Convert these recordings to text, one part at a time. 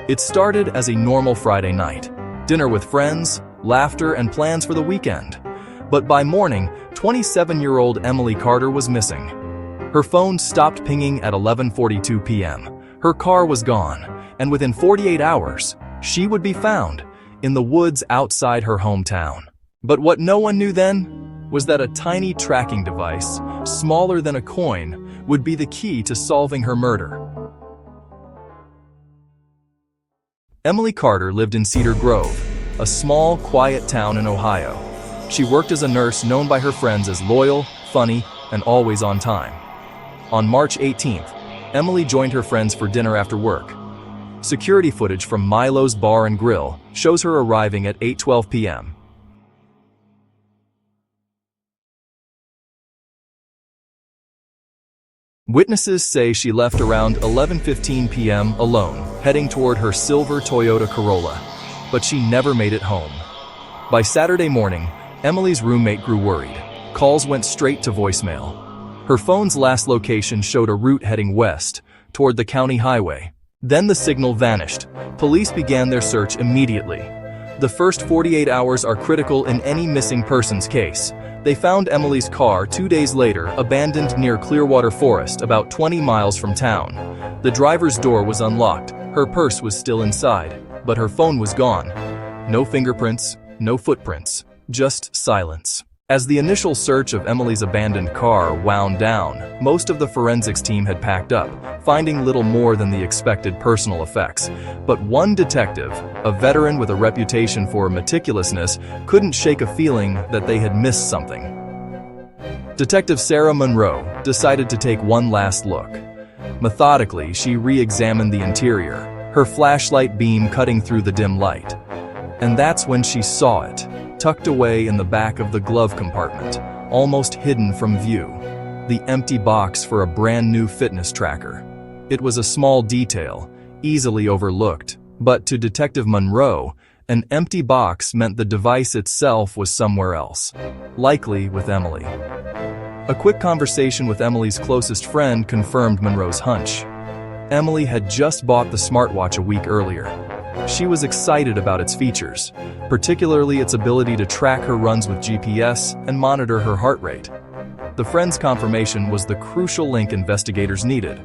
It started as a normal Friday night. Dinner with friends, laughter, and plans for the weekend. But by morning, 27-year-old Emily Carter was missing. Her phone stopped pinging at 11:42 p.m. Her car was gone, and within 48 hours, she would be found in the woods outside her hometown. But what no one knew then was that a tiny tracking device, smaller than a coin, would be the key to solving her murder. Emily Carter lived in Cedar Grove, a small, quiet town in Ohio. She worked as a nurse known by her friends as loyal, funny, and always on time. On March 18th, Emily joined her friends for dinner after work. Security footage from Milo's Bar and Grill shows her arriving at 8:12 p.m. Witnesses say she left around 11:15 p.m. alone, heading toward her silver Toyota Corolla, but she never made it home. By Saturday morning, Emily's roommate grew worried. Calls went straight to voicemail. Her phone's last location showed a route heading west, toward the county highway. Then the signal vanished. Police began their search immediately. The first 48 hours are critical in any missing persons case. They found Emily's car 2 days later, abandoned near Clearwater Forest, about 20 miles from town. The driver's door was unlocked. Her purse was still inside, but her phone was gone. No fingerprints, no footprints, just silence. As the initial search of Emily's abandoned car wound down, most of the forensics team had packed up, finding little more than the expected personal effects. But one detective, a veteran with a reputation for meticulousness, couldn't shake a feeling that they had missed something. Detective Sarah Monroe decided to take one last look. Methodically, she re-examined the interior, her flashlight beam cutting through the dim light. And that's when she saw it, tucked away in the back of the glove compartment, almost hidden from view, the empty box for a brand new fitness tracker. It was a small detail, easily overlooked, but to Detective Monroe, an empty box meant the device itself was somewhere else, likely with Emily. A quick conversation with Emily's closest friend confirmed Monroe's hunch. Emily had just bought the smartwatch a week earlier. She was excited about its features, particularly its ability to track her runs with GPS and monitor her heart rate. The friend's confirmation was the crucial link investigators needed.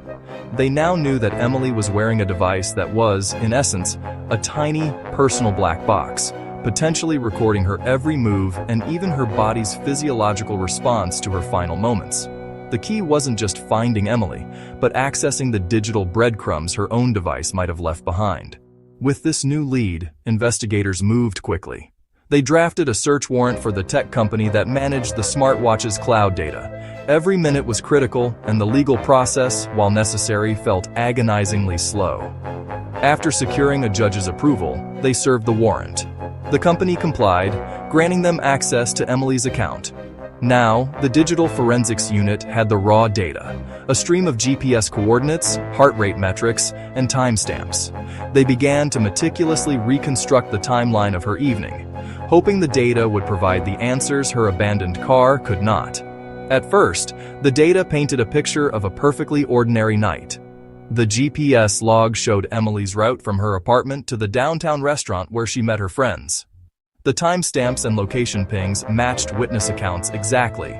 They now knew that Emily was wearing a device that was, in essence, a tiny, personal black box, potentially recording her every move and even her body's physiological response to her final moments. The key wasn't just finding Emily, but accessing the digital breadcrumbs her own device might have left behind. With this new lead, investigators moved quickly. They drafted a search warrant for the tech company that managed the smartwatch's cloud data. Every minute was critical, and the legal process, while necessary, felt agonizingly slow. After securing a judge's approval, they served the warrant. The company complied, granting them access to Emily's account. Now, the digital forensics unit had the raw data, a stream of GPS coordinates, heart rate metrics, and timestamps. They began to meticulously reconstruct the timeline of her evening, hoping the data would provide the answers her abandoned car could not. At first, the data painted a picture of a perfectly ordinary night. The GPS log showed Emily's route from her apartment to the downtown restaurant where she met her friends. The timestamps and location pings matched witness accounts exactly.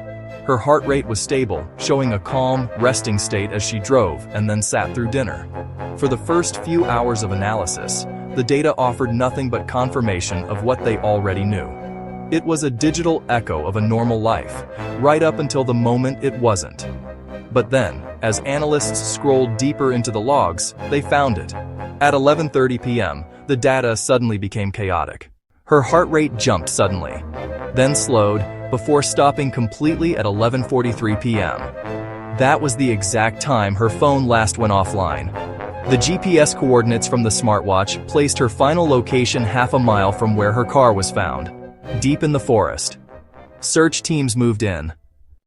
Her heart rate was stable, showing a calm, resting state as she drove and then sat through dinner. For the first few hours of analysis, the data offered nothing but confirmation of what they already knew. It was a digital echo of a normal life, right up until the moment it wasn't. But then, as analysts scrolled deeper into the logs, they found it. At 11:30 p.m., the data suddenly became chaotic. Her heart rate jumped suddenly, then slowed, before stopping completely at 11:43 p.m. That was the exact time her phone last went offline. The GPS coordinates from the smartwatch placed her final location half a mile from where her car was found, deep in the forest. Search teams moved in.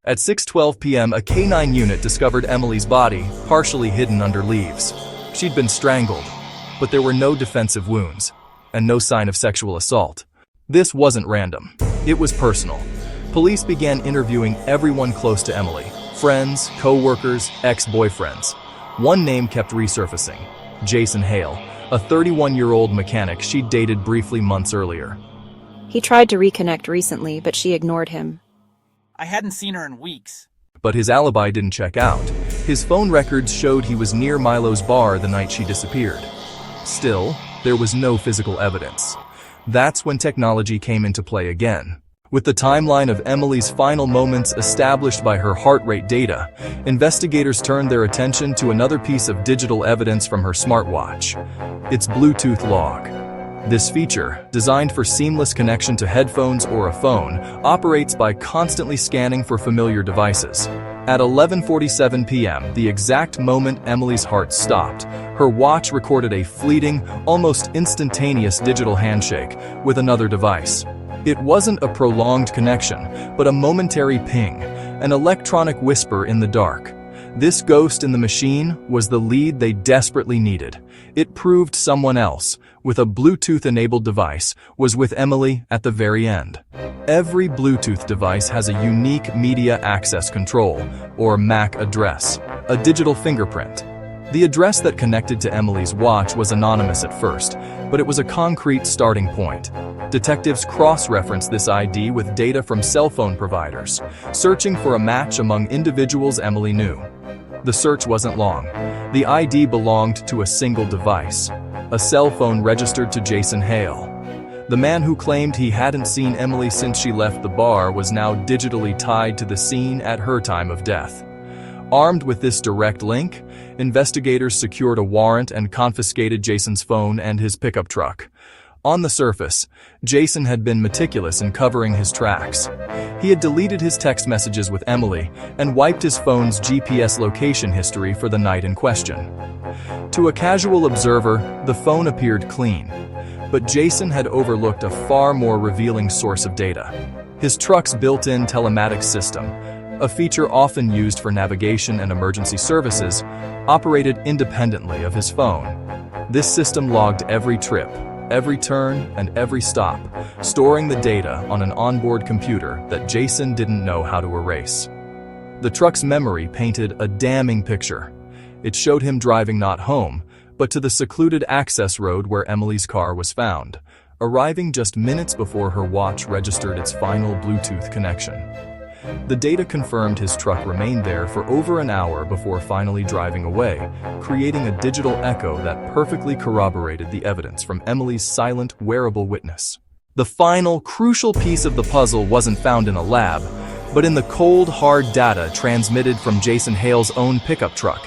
At 6:12 p.m., a K9 unit discovered Emily's body, partially hidden under leaves. She'd been strangled, but there were no defensive wounds, and no sign of sexual assault. This wasn't random. It was personal. Police began interviewing everyone close to Emily: friends, co-workers, ex-boyfriends. One name kept resurfacing: Jason Hale, a 31-year-old mechanic she'd dated briefly months earlier. He tried to reconnect recently, but she ignored him. I hadn't seen her in weeks. But his alibi didn't check out. His phone records showed he was near Milo's bar the night she disappeared. Still, there was no physical evidence. That's when technology came into play again. With the timeline of Emily's final moments established by her heart rate data, investigators turned their attention to another piece of digital evidence from her smartwatch: its Bluetooth log. This feature, designed for seamless connection to headphones or a phone, operates by constantly scanning for familiar devices. At 11:47 p.m., the exact moment Emily's heart stopped, her watch recorded a fleeting, almost instantaneous digital handshake with another device. It wasn't a prolonged connection, but a momentary ping, an electronic whisper in the dark. This ghost in the machine was the lead they desperately needed. It proved someone else, with a Bluetooth-enabled device, was with Emily at the very end. Every Bluetooth device has a unique media access control, or MAC address, a digital fingerprint. The address that connected to Emily's watch was anonymous at first, but it was a concrete starting point. Detectives cross-referenced this ID with data from cell phone providers, searching for a match among individuals Emily knew. The search wasn't long. The ID belonged to a single device, a cell phone registered to Jason Hale. The man who claimed he hadn't seen Emily since she left the bar was now digitally tied to the scene at her time of death. Armed with this direct link, investigators secured a warrant and confiscated Jason's phone and his pickup truck. On the surface, Jason had been meticulous in covering his tracks. He had deleted his text messages with Emily and wiped his phone's GPS location history for the night in question. To a casual observer, the phone appeared clean, but Jason had overlooked a far more revealing source of data: his truck's built-in telematics system, a feature often used for navigation and emergency services, operated independently of his phone. This system logged every trip, every turn, and every stop, storing the data on an onboard computer that Jason didn't know how to erase. The truck's memory painted a damning picture. It showed him driving not home, but to the secluded access road where Emily's car was found, arriving just minutes before her watch registered its final Bluetooth connection. The data confirmed his truck remained there for over an hour before finally driving away, creating a digital echo that perfectly corroborated the evidence from Emily's silent, wearable witness. The final, crucial piece of the puzzle wasn't found in a lab, but in the cold, hard data transmitted from Jason Hale's own pickup truck.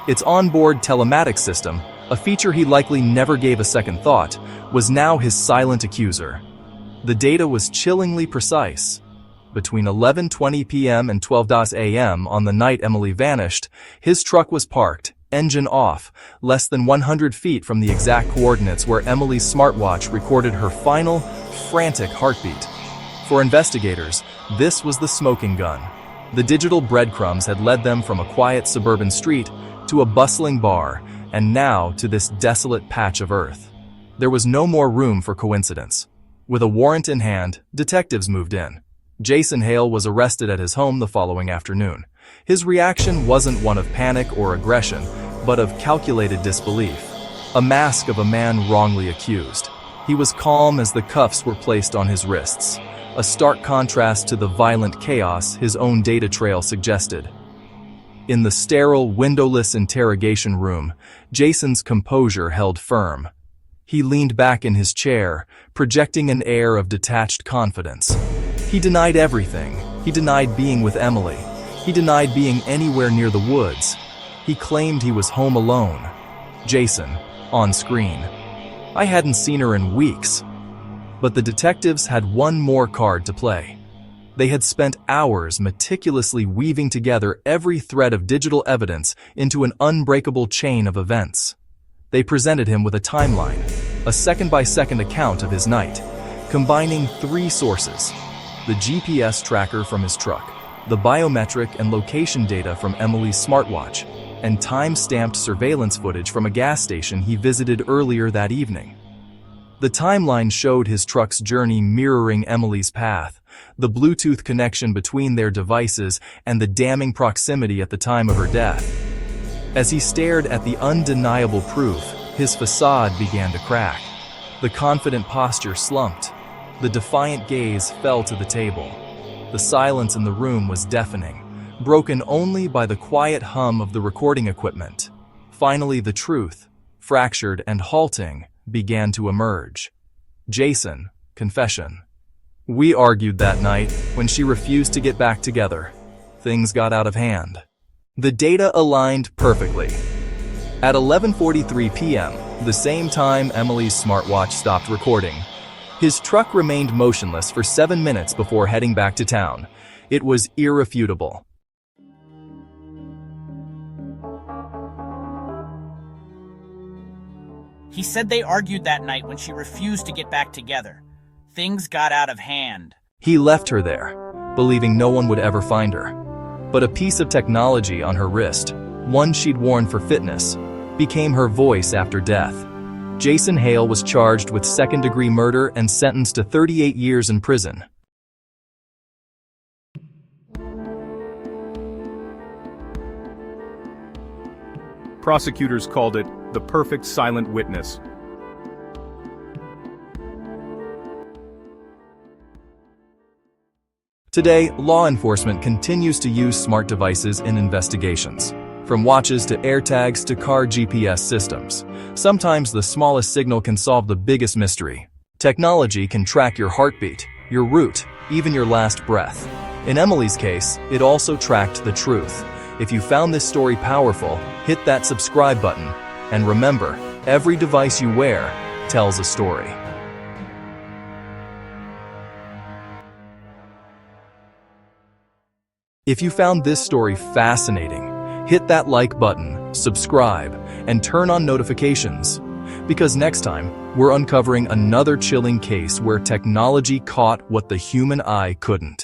Its onboard telematics system, a feature he likely never gave a second thought, was now his silent accuser. The data was chillingly precise. Between 11:20 p.m. and 12 a.m. on the night Emily vanished, his truck was parked, engine off, less than 100 feet from the exact coordinates where Emily's smartwatch recorded her final, frantic heartbeat. For investigators, this was the smoking gun. The digital breadcrumbs had led them from a quiet suburban street to a bustling bar, and now to this desolate patch of earth. There was no more room for coincidence. With a warrant in hand, detectives moved in. Jason Hale was arrested at his home the following afternoon. His reaction wasn't one of panic or aggression, but of calculated disbelief. A mask of a man wrongly accused. He was calm as the cuffs were placed on his wrists, a stark contrast to the violent chaos his own data trail suggested. In the sterile, windowless interrogation room, Jason's composure held firm. He leaned back in his chair, projecting an air of detached confidence. He denied everything. He denied being with Emily. He denied being anywhere near the woods. He claimed he was home alone. Jason, on screen. I hadn't seen her in weeks. But the detectives had one more card to play. They had spent hours meticulously weaving together every thread of digital evidence into an unbreakable chain of events. They presented him with a timeline, a second-by-second account of his night, combining three sources: the GPS tracker from his truck, the biometric and location data from Emily's smartwatch, and time-stamped surveillance footage from a gas station he visited earlier that evening. The timeline showed his truck's journey mirroring Emily's path, the Bluetooth connection between their devices, and the damning proximity at the time of her death. As he stared at the undeniable proof, His facade began to crack. The confident posture slumped. The defiant gaze fell to the table. The silence in the room was deafening, broken only by the quiet hum of the recording equipment. Finally, the truth, fractured and halting, began to emerge. Jason, confession. We argued that night when she refused to get back together. Things got out of hand. The data aligned perfectly. At 11:43 p.m., the same time Emily's smartwatch stopped recording, his truck remained motionless for 7 minutes before heading back to town. It was irrefutable. He said they argued that night when she refused to get back together. Things got out of hand. He left her there, believing no one would ever find her. But a piece of technology on her wrist, one she'd worn for fitness, became her voice after death. Jason Hale was charged with second-degree murder and sentenced to 38 years in prison. Prosecutors called it the perfect silent witness. Today, law enforcement continues to use smart devices in investigations. From watches to AirTags to car GPS systems. Sometimes the smallest signal can solve the biggest mystery. Technology can track your heartbeat, your route, even your last breath. In Emily's case, it also tracked the truth. If you found this story powerful, hit that subscribe button. And remember, every device you wear tells a story. If you found this story fascinating, hit that like button, subscribe, and turn on notifications. Because next time, we're uncovering another chilling case where technology caught what the human eye couldn't.